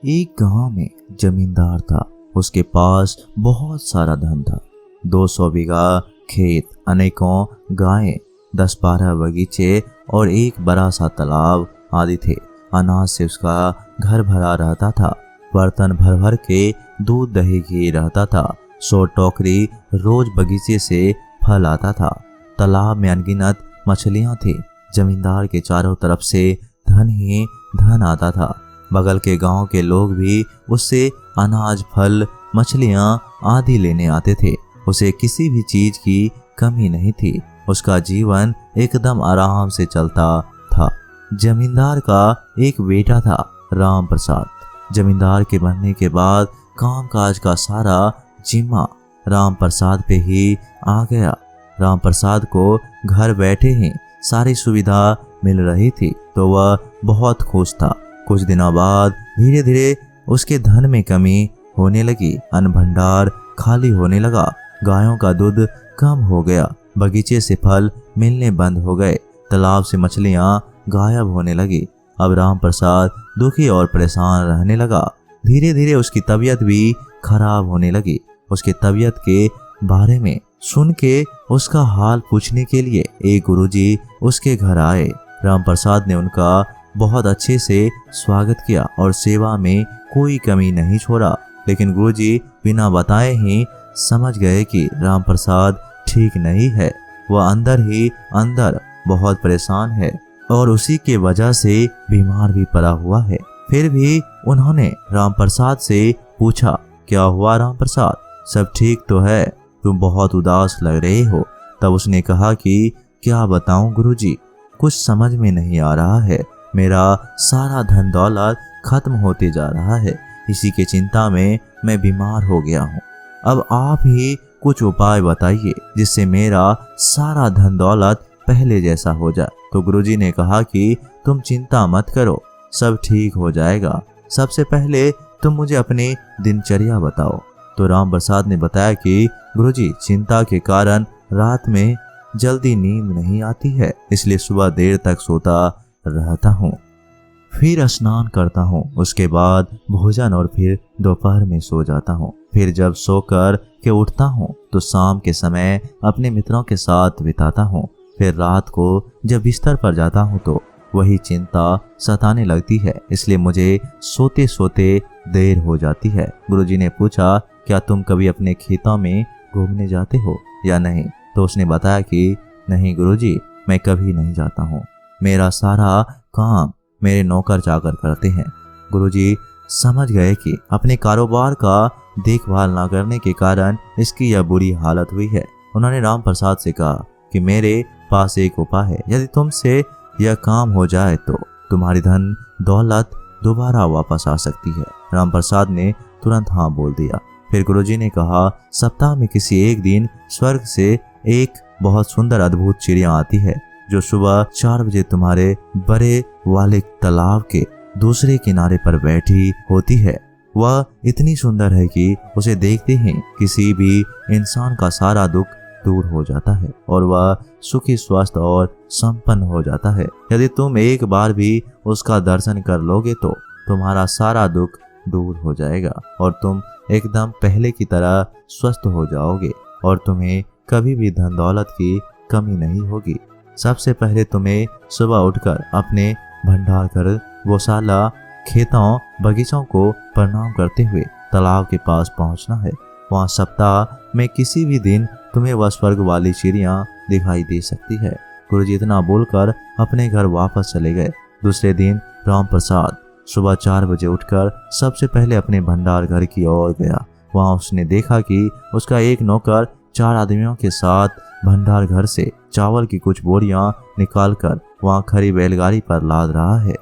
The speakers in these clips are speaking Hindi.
एक गांव में जमींदार था। उसके पास बहुत सारा धन था। 200 बीघा खेत, अनेकों गायें, 10-12 बगीचे और एक बड़ा सा तालाब आदि थे। अनाज से उसका घर भरा रहता था। बर्तन भर भर के दूध दही घी रहता था। 100 टोकरी रोज बगीचे से फल आता था। तालाब में अनगिनत मछलियां थी। जमींदार के चारों तरफ से धन ही धन आता था। बगल के गांव के लोग भी उससे अनाज, फल, मछलियां आदि लेने आते थे। उसे किसी भी चीज की कमी नहीं थी। उसका जीवन एकदम आराम से चलता था। जमींदार का एक बेटा था, राम प्रसाद। जमींदार के बनने के बाद कामकाज का सारा जिम्मा राम प्रसाद पे ही आ गया। राम प्रसाद को घर बैठे ही सारी सुविधा मिल रही थी तो वह बहुत खुश था। कुछ दिनों बाद धीरे धीरे उसके धन में कमी होने लगी। अन्न भंडार खाली होने लगा। गायों का दूध कम हो गया। बगीचे से फल मिलने बंद हो गए। तालाब से मछलियां गायब होने लगी। अब राम प्रसाद दुखी और परेशान रहने लगा। धीरे धीरे उसकी तबीयत भी खराब होने लगी। उसकी तबीयत के बारे में सुन के उसका हाल पूछने के लिए एक गुरुजी उसके घर आए। राम प्रसाद ने उनका बहुत अच्छे से स्वागत किया और सेवा में कोई कमी नहीं छोड़ा। लेकिन गुरुजी बिना बताए ही समझ गए कि राम प्रसाद ठीक नहीं है। वह अंदर ही अंदर बहुत परेशान है और उसी के वजह से बीमार भी पड़ा हुआ है। फिर भी उन्होंने राम प्रसाद से पूछा, क्या हुआ राम प्रसाद, सब ठीक तो है? तुम बहुत उदास लग रहे हो। तब उसने कहा कि क्या बताऊं गुरुजी, कुछ समझ में नहीं आ रहा है। मेरा सारा धन दौलत खत्म होते जा रहा है। इसी के चिंता में मैं बीमार हो गया हूँ। अब आप ही कुछ उपाय बताइए जिससे मेरा सारा धन दौलत पहले जैसा हो जाए। तो गुरुजी ने कहा कि तुम चिंता मत करो, सब ठीक हो जाएगा। सबसे पहले तुम मुझे अपनी दिनचर्या बताओ। तो राम प्रसाद ने बताया कि गुरुजी, चिंता के कारण रात में जल्दी नींद नहीं आती है, इसलिए सुबह देर तक सोता रहता हूँ। फिर स्नान करता हूँ, उसके बाद भोजन और फिर दोपहर में सो जाता हूँ। फिर जब सोकर के उठता हूँ तो शाम के समय अपने मित्रों के साथ बिताता हूँ। फिर रात को जब बिस्तर पर जाता हूँ तो वही चिंता सताने लगती है, इसलिए मुझे सोते सोते देर हो जाती है। गुरुजी ने पूछा, क्या तुम कभी अपने खेतों में घूमने जाते हो या नहीं? तो उसने बताया कि नहीं गुरुजी, मैं कभी नहीं जाता हूँ। मेरा सारा काम मेरे नौकर चाकर करते हैं। गुरुजी समझ गए कि अपने कारोबार का देखभाल न करने के कारण इसकी यह बुरी हालत हुई है। उन्होंने राम प्रसाद से कहा कि मेरे पास एक उपाय है। यदि तुमसे यह काम हो जाए तो तुम्हारी धन दौलत दोबारा वापस आ सकती है। राम प्रसाद ने तुरंत हाँ बोल दिया। फिर गुरुजी ने कहा, सप्ताह में किसी एक दिन स्वर्ग से एक बहुत सुंदर अद्भुत चिड़िया आती है जो सुबह 4 बजे तुम्हारे बड़े वाले तालाब के दूसरे किनारे पर बैठी होती है। वह इतनी सुंदर है कि उसे देखते ही किसी भी इंसान का सारा दुख दूर हो जाता है और वह सुखी, स्वस्थ और संपन्न हो जाता है। यदि तुम एक बार भी उसका दर्शन कर लोगे तो तुम्हारा सारा दुख दूर हो जाएगा और तुम एकदम पहले की तरह स्वस्थ हो जाओगे और तुम्हें कभी भी धन दौलत की कमी नहीं होगी। सबसे पहले तुम्हें सुबह उठकर अपने भंडार घर, गौशाला, खेतों, बगीचों को प्रणाम करते हुए तालाब के पास पहुंचना है। वहां सप्ताह में किसी भी दिन तुम्हें वह स्वर्ग वाली चिड़िया दिखाई दे सकती है। गुरुजी इतना बोलकर अपने घर वापस चले गए। दूसरे दिन राम प्रसाद सुबह 4 बजे उठकर सबसे पहले अपने भंडार घर की ओर गया। वहां उसने देखा कि उसका एक नौकर 4 आदमियों के साथ भंडार घर से चावल की कुछ बोरियां निकालकर वहां खड़ी बैलगाड़ी पर लाद रहा है।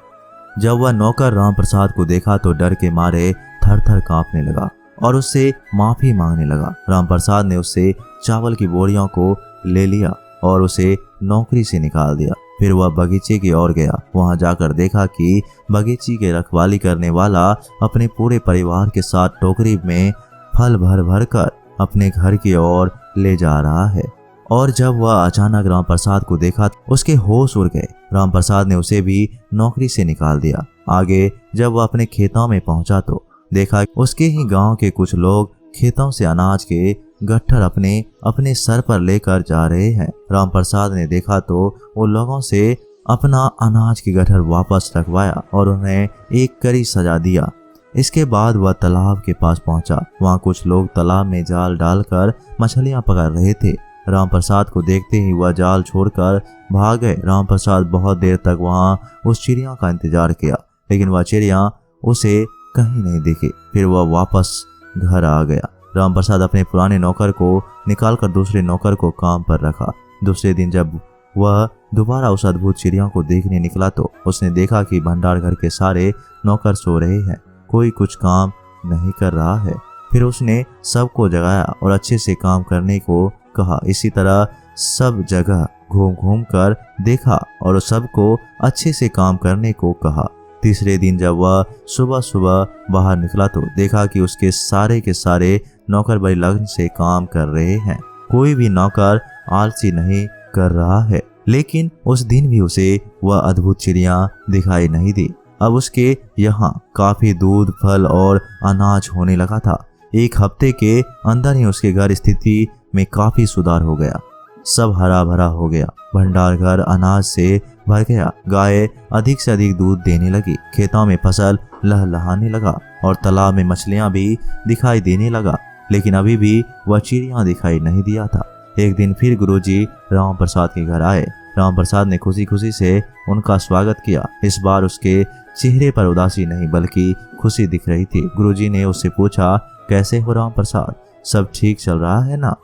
जब वह नौकर राम प्रसाद को देखा तो डर के मारे थर थर कांपने लगा और उससे माफी मांगने लगा। राम प्रसाद ने उससे चावल की बोरियों को ले लिया और उसे नौकरी से निकाल दिया। फिर वह बगीचे की ओर गया। वहां जाकर देखा कि बगीचे की रखवाली करने वाला अपने पूरे परिवार के साथ टोकरी में फल भर भर कर अपने घर की ओर ले जा रहा है। और जब वह अचानक राम प्रसाद को देखा उसके होश उड़ गए। राम प्रसाद ने उसे भी नौकरी से निकाल दिया। आगे जब वह अपने खेतों में पहुंचा तो देखा उसके ही गांव के कुछ लोग खेतों से अनाज के गट्ठर अपने अपने सर पर लेकर जा रहे हैं। रामप्रसाद ने देखा तो वो लोगों से अपना अनाज के गट्ठर वापस रखवाया और उन्हें एक करी सजा दिया। इसके बाद वह तालाब के पास पहुंचा। वहां कुछ लोग तालाब में जाल डालकर मछलियां पकड़ रहे थे। रामप्रसाद को देखते ही वह जाल छोड़कर भाग गए। रामप्रसाद बहुत देर तक वहां उस चिड़िया का इंतजार किया, लेकिन वह चिड़िया उसे कहीं नहीं दिखी। फिर वह वापस घर आ गया। रामप्रसाद अपने पुराने नौकर को निकालकर दूसरे नौकर को काम पर रखा। दूसरे दिन जब वह दोबारा उस अद्भुत चिड़िया को देखने निकला तो उसने देखा कि भंडार घर के सारे नौकर सो रहे हैं, कोई कुछ काम नहीं कर रहा है। फिर उसने सबको जगाया और अच्छे से काम करने को कहा। इसी तरह सब जगह घूम घूम कर देखा और सबको अच्छे से काम करने को कहा। तीसरे दिन जब वह सुबह सुबह बाहर निकला तो देखा कि उसके सारे के सारे नौकर बड़ी लगन से काम कर रहे हैं। कोई भी नौकर आलसी नहीं कर रहा है। लेकिन उस दिन भी उसे वह अद्भुत चिड़िया दिखाई नहीं दी। अब उसके यहाँ काफी दूध, फल और अनाज होने लगा था। एक हफ्ते के अंदर ही उसके घर स्थिति में काफी सुधार हो गया। सब हरा भरा हो गया। भंडार घर अनाज से भर गया। गाय अधिक से अधिक दूध देने लगी। खेतों में फसल लहलहाने लगा और तालाब में मछलियां भी दिखाई देने लगा। लेकिन अभी भी वह चिड़िया दिखाई नहीं दिया था। एक दिन फिर गुरुजी रामप्रसाद के घर आए। रामप्रसाद ने खुशी खुशी से उनका स्वागत किया। इस बार उसके चेहरे पर उदासी नहीं बल्कि खुशी दिख रही थी। गुरुजी ने उससे पूछा, कैसे हो रामप्रसाद, सब ठीक चल रहा है ना?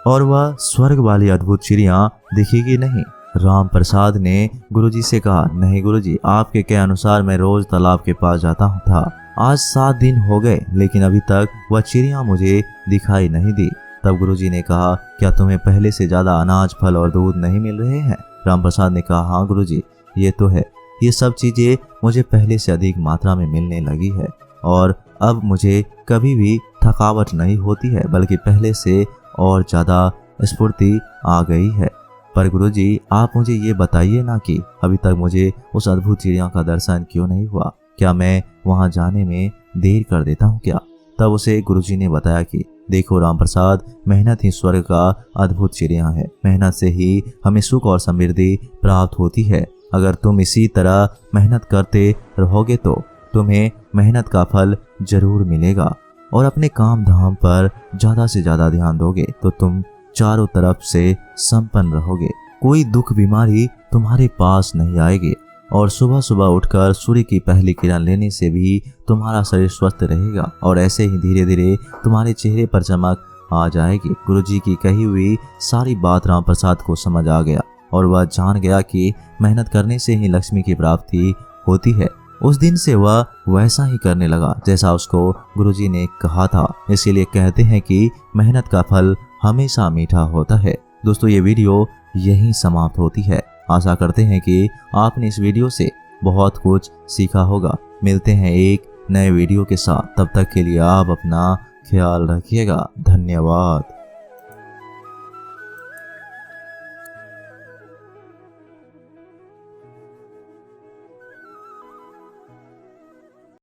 और वह स्वर्ग वाली अद्भुत चिड़िया दिखेगी नहीं? रामप्रसाद ने गुरुजी से कहा, नहीं गुरुजी, आपके के अनुसार मैं रोज तालाब के पास जाता था। आज 7 दिन हो गए लेकिन अभी तक वह चिड़िया मुझे दिखाई नहीं दी। तब गुरुजी ने कहा, क्या तुम्हें पहले से ज्यादा अनाज, फल और दूध नहीं मिल रहे हैं? रामप्रसाद ने कहा, हाँ गुरुजी, ये तो है। ये सब चीजें मुझे पहले से अधिक मात्रा में मिलने लगी है और अब मुझे कभी भी थकावट नहीं होती है, बल्कि पहले से और ज्यादा स्फूर्ति आ गई है। पर गुरुजी, आप मुझे ये बताइए ना कि अभी तक मुझे उस अद्भुत चिड़िया का दर्शन क्यों नहीं हुआ? क्या मैं वहां जाने में देर कर देता हूँ क्या? तब उसे गुरुजी ने बताया कि देखो रामप्रसाद, मेहनत ही स्वर्ग का अद्भुत चिड़िया है। मेहनत से ही हमें सुख और समृद्धि प्राप्त होती है। अगर तुम इसी तरह मेहनत करते रहोगे तो तुम्हें मेहनत का फल जरूर मिलेगा और अपने काम धाम पर ज्यादा से ज्यादा ध्यान दोगे तो तुम चारों तरफ से संपन्न रहोगे। कोई दुख बीमारी तुम्हारे पास नहीं आएगी और सुबह सुबह उठकर सूर्य की पहली किरण लेने से भी तुम्हारा शरीर स्वस्थ रहेगा और ऐसे ही धीरे धीरे तुम्हारे चेहरे पर चमक आ जाएगी। गुरुजी की कही हुई सारी बात रामप्रसाद को समझ आ गया और वह जान गया कि मेहनत करने से ही लक्ष्मी की प्राप्ति होती है। उस दिन से वह वैसा ही करने लगा जैसा उसको गुरुजी ने कहा था। इसीलिए कहते हैं कि मेहनत का फल हमेशा मीठा होता है। दोस्तों, ये वीडियो यहीं समाप्त होती है। आशा करते हैं कि आपने इस वीडियो से बहुत कुछ सीखा होगा। मिलते हैं एक नए वीडियो के साथ। तब तक के लिए आप अपना ख्याल रखिएगा। धन्यवाद।